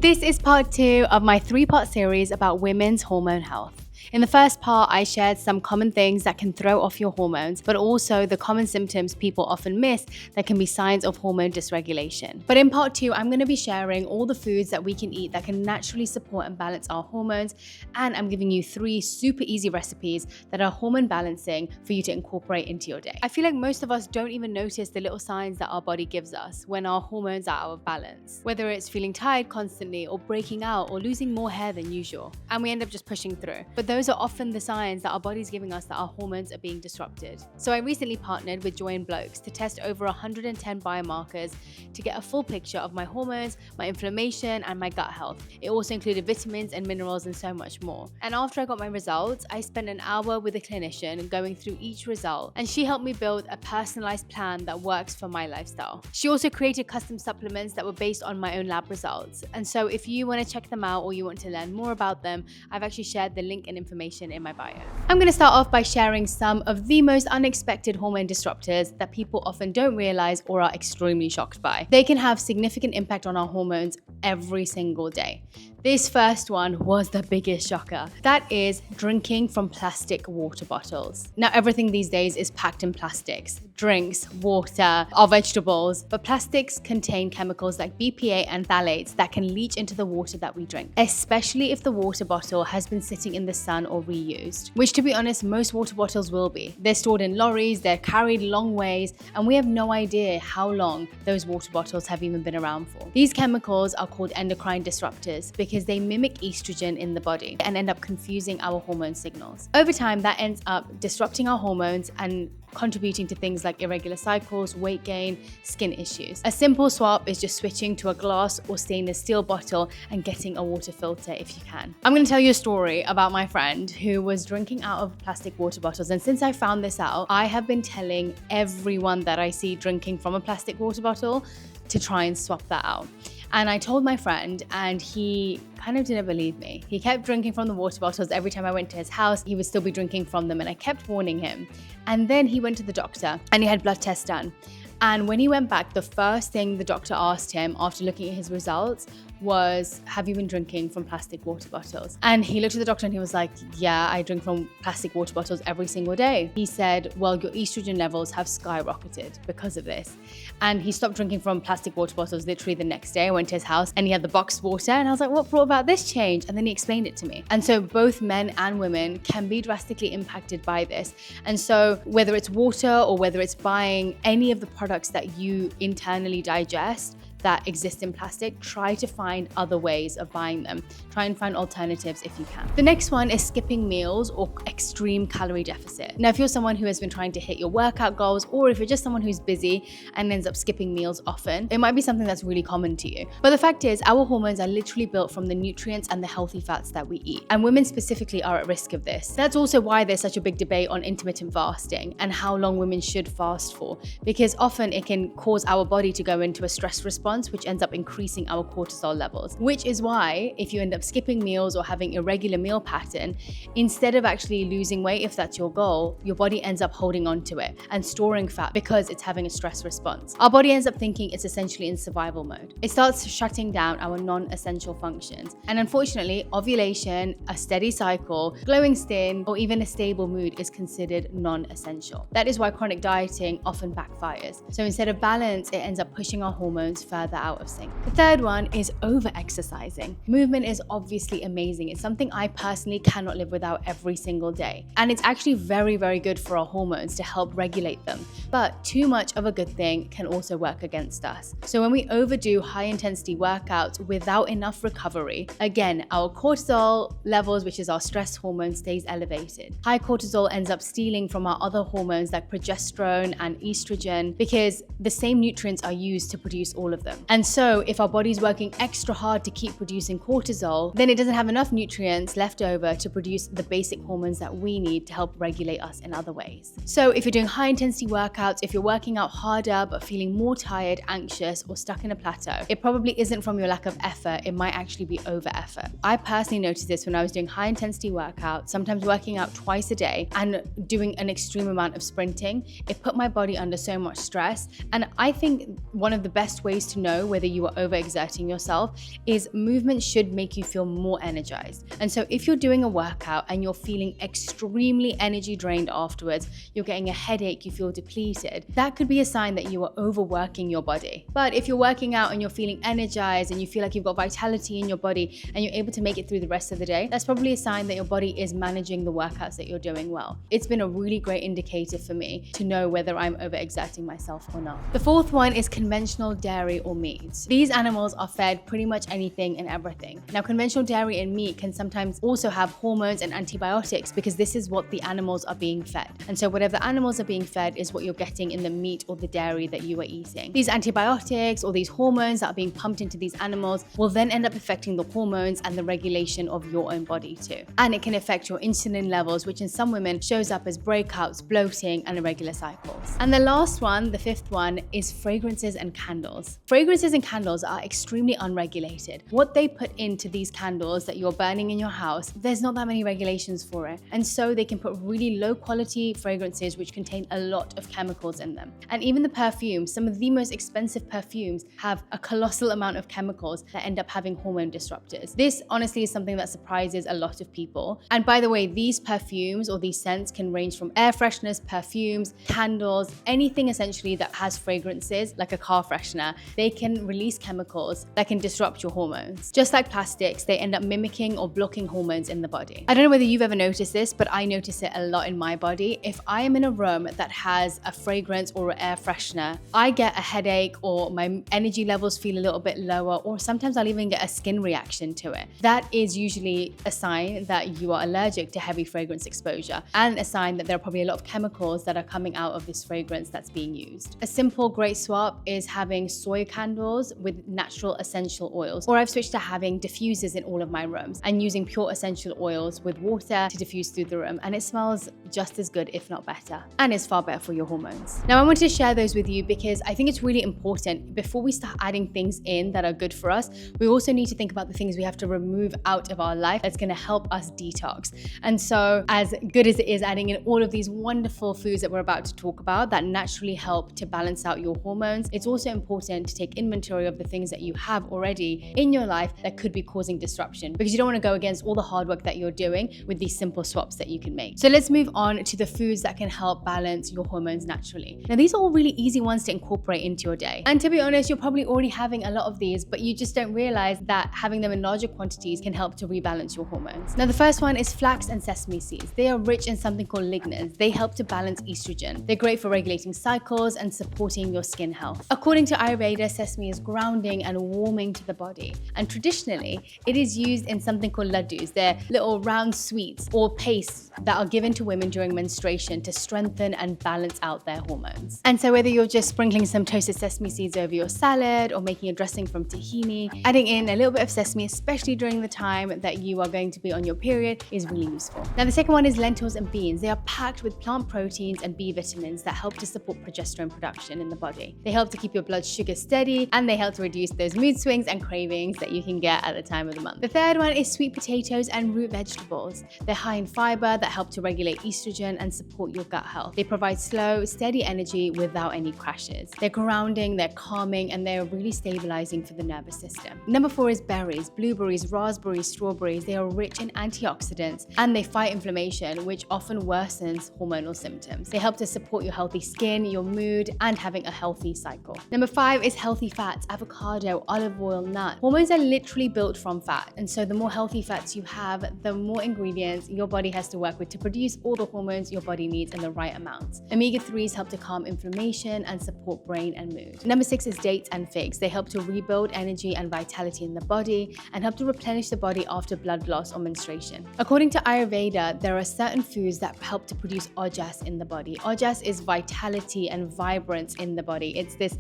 This is part 2 of my 3-part series about women's hormone health. In the first part, I shared some common things that can throw off your hormones, but also the common symptoms people often miss that can be signs of hormone dysregulation. But in part 2, I'm going to be sharing all the foods that we can eat that can naturally support and balance our hormones, and I'm giving you 3 super easy recipes that are hormone balancing for you to incorporate into your day. I feel like most of us don't even notice the little signs that our body gives us when our hormones are out of balance, whether it's feeling tired constantly or breaking out or losing more hair than usual, and we end up just pushing through. But those are often the signs that our body's giving us that our hormones are being disrupted. So I recently partnered with Joi Wellness to test over 110 biomarkers to get a full picture of my hormones, my inflammation, and my gut health. It also included vitamins and minerals and so much more. And after I got my results, I spent an hour with a clinician going through each result, and she helped me build a personalized plan that works for my lifestyle. She also created custom supplements that were based on my own lab results. And so if you want to check them out or you want to learn more about them, I've actually shared the link and information in my bio. I'm going to start off by sharing some of the most unexpected hormone disruptors that people often don't realize or are extremely shocked by. They can have significant impact on our hormones every single day. This first one was the biggest shocker. That is drinking from plastic water bottles. Now, everything these days is packed in plastics. Drinks, water, our vegetables. But plastics contain chemicals like BPA and phthalates that can leach into the water that we drink, especially if the water bottle has been sitting in the sun or reused, which, to be honest, most water bottles will be. They're stored in lorries, they're carried long ways, and we have no idea how long those water bottles have even been around for. These chemicals are called endocrine disruptors because they mimic estrogen in the body and end up confusing our hormone signals. Over time, that ends up disrupting our hormones and contributing to things like irregular cycles, weight gain, skin issues. A simple swap is just switching to a glass or stainless steel bottle and getting a water filter if you can. I'm going to tell you a story about my friend who was drinking out of plastic water bottles, and since I found this out, I have been telling everyone that I see drinking from a plastic water bottle to try and swap that out. And I told my friend, and he kind of didn't believe me. He kept drinking from the water bottles. Every time I went to his house, he would still be drinking from them, and I kept warning him. And then he went to the doctor and he had blood tests done. And when he went back, the first thing the doctor asked him after looking at his results was, have you been drinking from plastic water bottles? And he looked at the doctor and he was like, yeah, I drink from plastic water bottles every single day. He said, well, your estrogen levels have skyrocketed because of this. And he stopped drinking from plastic water bottles literally the next day. I went to his house and he had the boxed water, and I was like, what brought about this change? And then he explained it to me. And so both men and women can be drastically impacted by this. And so whether it's water or whether it's buying any of the products that you internally digest that exist in plastic, try to find other ways of buying them. Try and find alternatives if you can. The next one is skipping meals or extreme calorie deficit. Now, if you're someone who has been trying to hit your workout goals, or if you're just someone who's busy and ends up skipping meals often, it might be something that's really common to you. But the fact is, our hormones are literally built from the nutrients and the healthy fats that we eat. And women specifically are at risk of this. That's also why there's such a big debate on intermittent fasting and how long women should fast for, because often it can cause our body to go into a stress response, which ends up increasing our cortisol levels. Which is why if you end up skipping meals or having irregular meal pattern, instead of actually losing weight, if that's your goal, your body ends up holding on to it and storing fat because it's having a stress response. Our body ends up thinking it's essentially in survival mode. It starts shutting down our non-essential functions. And unfortunately, ovulation, a steady cycle, glowing skin, or even a stable mood is considered non-essential. That is why chronic dieting often backfires. So instead of balance, it ends up pushing our hormones further out of sync. The third one is over-exercising. Movement is obviously amazing. It's something I personally cannot live without every single day. And it's actually very, very good for our hormones to help regulate them. But too much of a good thing can also work against us. So when we overdo high-intensity workouts without enough recovery, again, our cortisol levels, which is our stress hormone, stays elevated. High cortisol ends up stealing from our other hormones like progesterone and estrogen because the same nutrients are used to produce all of them. And so if our body's working extra hard to keep producing cortisol, then it doesn't have enough nutrients left over to produce the basic hormones that we need to help regulate us in other ways. So if you're doing high intensity workouts, if you're working out harder but feeling more tired, anxious, or stuck in a plateau, it probably isn't from your lack of effort, it might actually be over effort. I personally noticed this when I was doing high intensity workouts, sometimes working out twice a day and doing an extreme amount of sprinting. It put my body under so much stress. And I think one of the best ways to to know whether you are overexerting yourself is movement should make you feel more energized. And so if you're doing a workout and you're feeling extremely energy drained afterwards, you're getting a headache, you feel depleted, that could be a sign that you are overworking your body. But if you're working out and you're feeling energized and you feel like you've got vitality in your body and you're able to make it through the rest of the day, that's probably a sign that your body is managing the workouts that you're doing well. It's been a really great indicator for me to know whether I'm overexerting myself or not. The fourth one is conventional dairy or meat. These animals are fed pretty much anything and everything. Now, conventional dairy and meat can sometimes also have hormones and antibiotics because this is what the animals are being fed. And so whatever the animals are being fed is what you're getting in the meat or the dairy that you are eating. These antibiotics or these hormones that are being pumped into these animals will then end up affecting the hormones and the regulation of your own body too. And it can affect your insulin levels, which in some women shows up as breakouts, bloating, and irregular cycles. And the last one, the fifth one, is fragrances and candles. Fragrances and candles are extremely unregulated. What they put into these candles that you're burning in your house, there's not that many regulations for it. And so they can put really low quality fragrances which contain a lot of chemicals in them. And even the perfumes, some of the most expensive perfumes have a colossal amount of chemicals that end up having hormone disruptors. This honestly is something that surprises a lot of people. And by the way, these perfumes or these scents can range from air fresheners, perfumes, candles, anything essentially that has fragrances like a car freshener. They can release chemicals that can disrupt your hormones. Just like plastics, they end up mimicking or blocking hormones in the body. I don't know whether you've ever noticed this, but I notice it a lot in my body. If I am in a room that has a fragrance or an air freshener, I get a headache or my energy levels feel a little bit lower, or sometimes I'll even get a skin reaction to it. That is usually a sign that you are allergic to heavy fragrance exposure and a sign that there are probably a lot of chemicals that are coming out of this fragrance that's being used. A simple great swap is having soy candles with natural essential oils, or I've switched to having diffusers in all of my rooms and using pure essential oils with water to diffuse through the room, and it smells just as good, if not better, and is far better for your hormones. Now, I wanted to share those with you because I think it's really important before we start adding things in that are good for us. We also need to think about the things we have to remove out of our life that's going to help us detox. And so, as good as it is adding in all of these wonderful foods that we're about to talk about that naturally help to balance out your hormones, it's also important to take inventory of the things that you have already in your life that could be causing disruption, because you don't want to go against all the hard work that you're doing with these simple swaps that you can make. So let's move on to the foods that can help balance your hormones naturally. Now, these are all really easy ones to incorporate into your day. And to be honest, you're probably already having a lot of these, but you just don't realize that having them in larger quantities can help to rebalance your hormones. Now, the first one is flax and sesame seeds. They are rich in something called lignans. They help to balance estrogen. They're great for regulating cycles and supporting your skin health. According to Ayurveda, sesame is grounding and warming to the body. And traditionally, it is used in something called laddus. They're little round sweets or pastes that are given to women during menstruation to strengthen and balance out their hormones. And so whether you're just sprinkling some toasted sesame seeds over your salad or making a dressing from tahini, adding in a little bit of sesame, especially during the time that you are going to be on your period, is really useful. Now, the second one is lentils and beans. They are packed with plant proteins and B vitamins that help to support progesterone production in the body. They help to keep your blood sugar steady, and they help to reduce those mood swings and cravings that you can get at the time of the month. The third one is sweet potatoes and root vegetables. They're high in fiber that help to regulate estrogen and support your gut health. They provide slow, steady energy without any crashes. They're grounding, they're calming, and they're really stabilizing for the nervous system. Number 4 is berries. Blueberries, raspberries, strawberries. They are rich in antioxidants and they fight inflammation, which often worsens hormonal symptoms. They help to support your healthy skin, your mood, and having a healthy cycle. Number 5 is healthy fats. Avocado, olive oil, nuts. Hormones are literally built from fat, and so the more healthy fats you have, the more ingredients your body has to work with to produce all the hormones your body needs in the right amounts. Omega-3s help to calm inflammation and support brain and mood. Number 6 is dates and figs. They help to rebuild energy and vitality in the body and help to replenish the body after blood loss or menstruation. According to Ayurveda, there are certain foods that help to produce ojas in the body. Ojas is vitality and vibrance in the body. It's this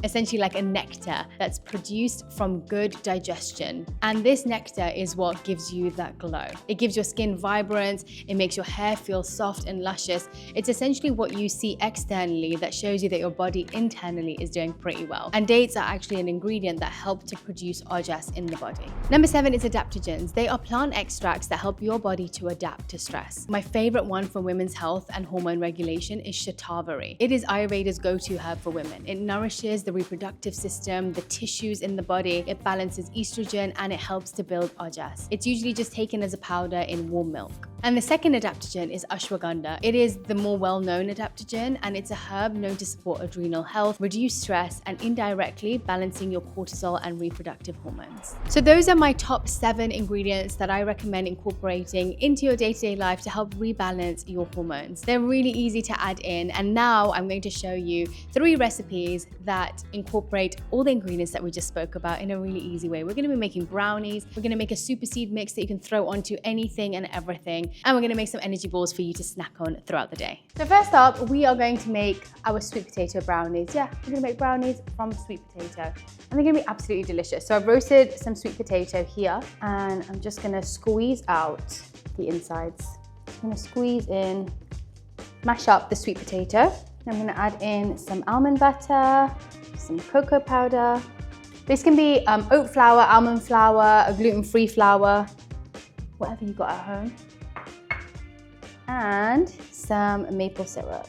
essentially like a nectar that's produced from good digestion. And this nectar is what gives you that glow. It gives your skin vibrance. It makes your hair feel soft and luscious. It's essentially what you see externally that shows you that your body internally is doing pretty well. And dates are actually an ingredient that help to produce ojas in the body. Number 7 is adaptogens. They are plant extracts that help your body to adapt to stress. My favorite one for women's health and hormone regulation is shatavari. It is Ayurveda's go-to herb for women. It nourishes the reproductive system, the tissues in the body. It balances estrogen and it helps to build ojas. It's usually just taken as a powder in warm milk. And the second adaptogen is ashwagandha. It is the more well-known adaptogen, and it's a herb known to support adrenal health, reduce stress, and indirectly balancing your cortisol and reproductive hormones. So those are my top 7 ingredients that I recommend incorporating into your day-to-day life to help rebalance your hormones. They're really easy to add in, and now I'm going to show you 3 recipes that incorporate all the ingredients that we just spoke about in a really easy way. We're going to be making brownies. We're going to make a super seed mix that you can throw onto anything and everything. And we're gonna make some energy balls for you to snack on throughout the day. So first up, we are going to make our sweet potato brownies. Yeah, we're gonna make brownies from sweet potato. And they're gonna be absolutely delicious. So I've roasted some sweet potato here, and I'm just gonna squeeze out the insides. I'm gonna squeeze in, mash up the sweet potato. I'm gonna add in some almond butter, some cocoa powder. This can be oat flour, almond flour, a gluten-free flour, whatever you got at home. And some maple syrup.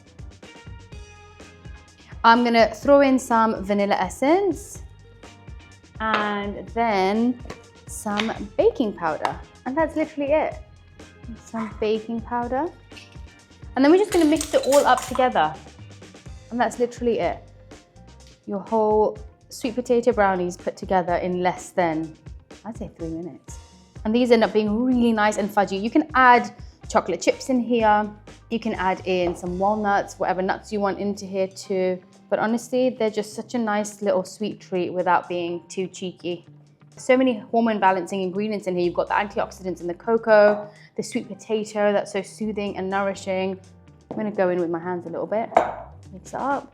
I'm gonna throw in some vanilla essence and then some baking powder. And that's literally it. Some baking powder. And then we're just gonna mix it all up together. And that's literally it. Your whole sweet potato brownies put together in less than, I'd say 3 minutes. And these end up being really nice and fudgy. You can add chocolate chips in here. You can add in some walnuts, whatever nuts you want into here too. But honestly, they're just such a nice little sweet treat without being too cheeky. So many hormone balancing ingredients in here. You've got the antioxidants in the cocoa, the sweet potato that's so soothing and nourishing. I'm gonna go in with my hands a little bit, mix it up.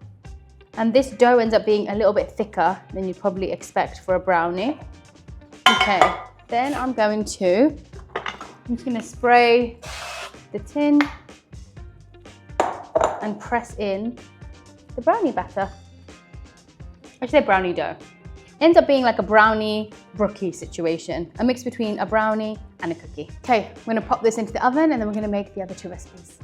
And this dough ends up being a little bit thicker than you'd probably expect for a brownie. Okay, then I'm just gonna spray the tin and press in the brownie batter. I should say brownie dough. Ends up being like a brownie brookie situation, a mix between a brownie and a cookie. Okay, I'm gonna pop this into the oven and then we're gonna make the other 2 recipes.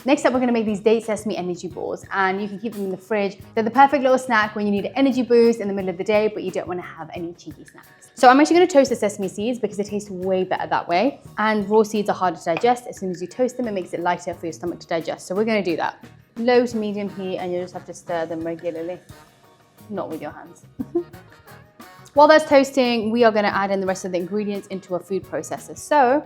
Next up, we're gonna make these date sesame energy balls, and you can keep them in the fridge. They're the perfect little snack when you need an energy boost in the middle of the day, but you don't wanna have any cheeky snacks. So I'm actually gonna toast the sesame seeds because they taste way better that way. And raw seeds are harder to digest. As soon as you toast them, it makes it lighter for your stomach to digest. So we're gonna do that. Low to medium heat, and you just have to stir them regularly, not with your hands. While that's toasting, we are gonna add in the rest of the ingredients into a food processor. So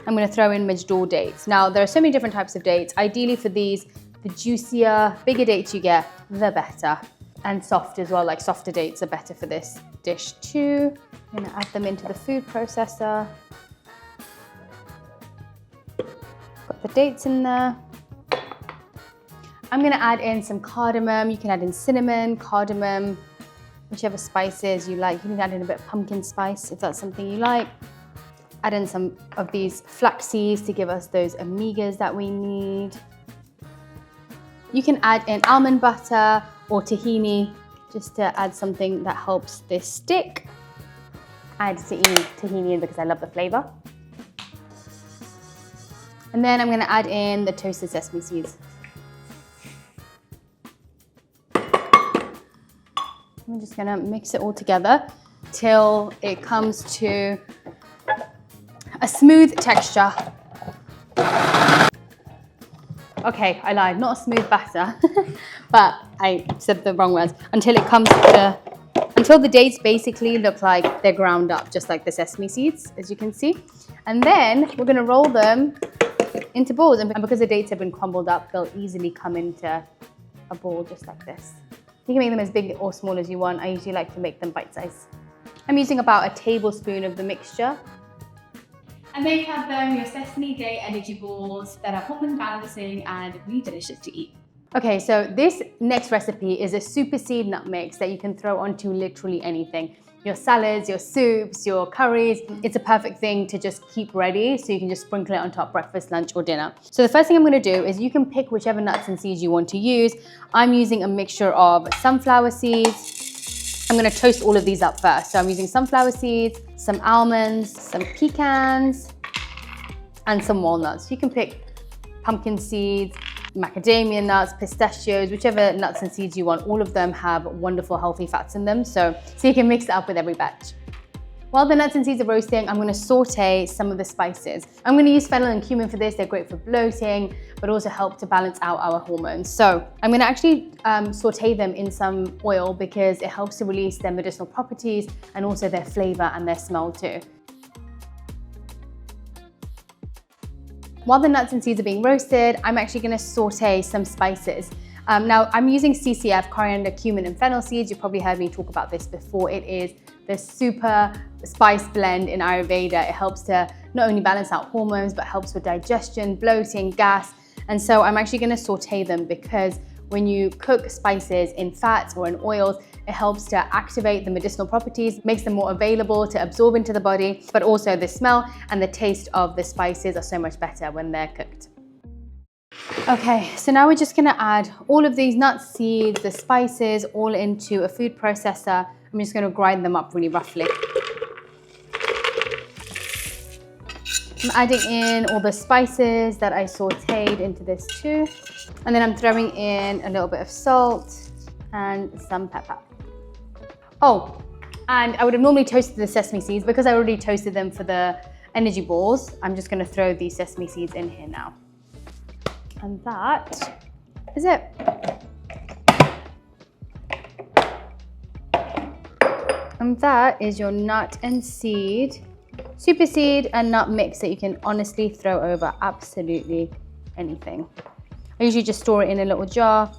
I'm gonna throw in Majdoor dates. Now, there are so many different types of dates. Ideally for these, the juicier, bigger dates you get, the better. And soft as well, like softer dates are better for this dish too. I'm gonna add them into the food processor. Got the dates in there. I'm gonna add in some cardamom. You can add in cinnamon, cardamom, whichever spices you like. You can add in a bit of pumpkin spice if that's something you like. Add in some of these flax seeds to give us those omegas that we need. You can add in almond butter or tahini just to add something that helps this stick. I add tahini in because I love the flavor. And then I'm gonna add in the toasted sesame seeds. I'm just gonna mix it all together till it comes to a smooth texture. Okay, I lied, not a smooth batter, but I said the wrong words. Until the dates basically look like they're ground up, just like the sesame seeds, as you can see. And then we're gonna roll them into balls. And because the dates have been crumbled up, they'll easily come into a ball just like this. You can make them as big or small as you want. I usually like to make them bite size. I'm using about a tablespoon of the mixture. And there you have them, your sesame day energy balls that are hormone balancing and really delicious to eat. Okay, so this next recipe is a super seed nut mix that you can throw onto literally anything. Your salads, your soups, your curries. It's a perfect thing to just keep ready so you can just sprinkle it on top breakfast, lunch, or dinner. So the first thing I'm gonna do is you can pick whichever nuts and seeds you want to use. I'm using a mixture of sunflower seeds. I'm gonna toast all of these up first. So I'm using sunflower seeds, some almonds, some pecans, and some walnuts. You can pick pumpkin seeds, macadamia nuts, pistachios, whichever nuts and seeds you want. All of them have wonderful healthy fats in them, so you can mix it up with every batch. While the nuts and seeds are roasting, I'm gonna saute some of the spices. I'm gonna use fennel and cumin for this. They're great for bloating, but also help to balance out our hormones. So I'm gonna actually saute them in some oil because it helps to release their medicinal properties and also their flavor and their smell too. While the nuts and seeds are being roasted, I'm actually gonna saute some spices. Now I'm using CCF, coriander, cumin, and fennel seeds. You probably heard me talk about this before. It is the super spice blend in Ayurveda. It helps to not only balance out hormones, but helps with digestion, bloating, gas. And so I'm actually gonna saute them because when you cook spices in fats or in oils, it helps to activate the medicinal properties, makes them more available to absorb into the body, but also the smell and the taste of the spices are so much better when they're cooked. Okay, so now we're just gonna add all of these nuts, seeds, the spices, all into a food processor. I'm just gonna grind them up really roughly. I'm adding in all the spices that I sauteed into this too. And then I'm throwing in a little bit of salt and some pepper. Oh, and I would have normally toasted the sesame seeds. Because I already toasted them for the energy balls, I'm just gonna throw these sesame seeds in here now. And that is it. And that is your nut and seed, super seed and nut mix that you can honestly throw over absolutely anything. I usually just store it in a little jar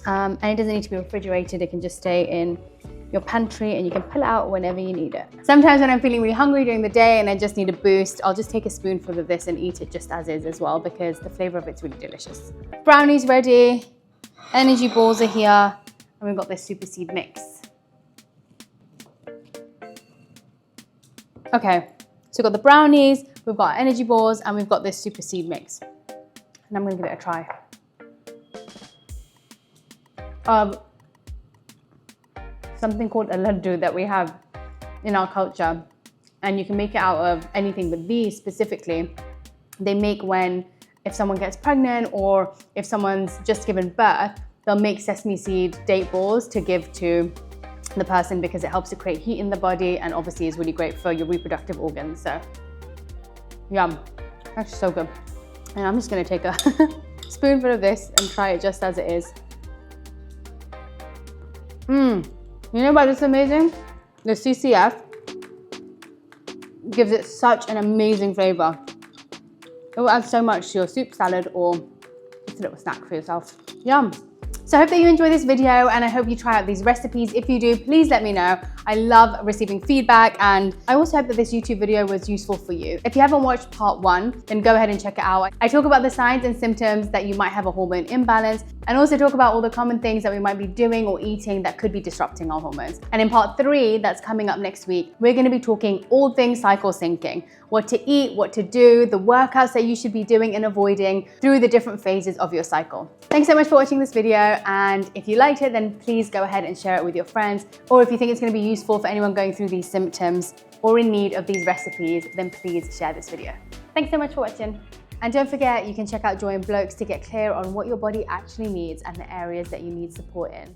and it doesn't need to be refrigerated. It can just stay in your pantry and you can pull it out whenever you need it. Sometimes when I'm feeling really hungry during the day and I just need a boost, I'll just take a spoonful of this and eat it just as is as well because the flavor of it's really delicious. Brownies ready, energy balls are here, and we've got this super seed mix. Okay, so we've got the brownies, we've got our energy balls, and we've got this super seed mix. And I'm gonna give it a try. Something called a laddu that we have in our culture, and you can make it out of anything, but these specifically, they make if someone gets pregnant or if someone's just given birth, they'll make sesame seed date balls to give to the person because it helps to create heat in the body and obviously is really great for your reproductive organs. So, yum, that's so good. And I'm just gonna take a spoonful of this and try it just as it is. You know why this is amazing? The CCF gives it such an amazing flavor. It will add so much to your soup, salad, or just a little snack for yourself. Yum. So I hope that you enjoy this video and I hope you try out these recipes. If you do, please let me know. I love receiving feedback and I also hope that this YouTube video was useful for you. If you haven't watched part 1, then go ahead and check it out. I talk about the signs and symptoms that you might have a hormone imbalance and also talk about all the common things that we might be doing or eating that could be disrupting our hormones. And in part 3, that's coming up next week, we're gonna be talking all things cycle syncing, what to eat, what to do, the workouts that you should be doing and avoiding through the different phases of your cycle. Thanks so much for watching this video, and if you liked it, then please go ahead and share it with your friends, or if you think it's going to be useful for anyone going through these symptoms or in need of these recipes, then please share this video. Thanks so much for watching, and don't forget you can check out Joi and Blokes to get clear on what your body actually needs and the areas that you need support in.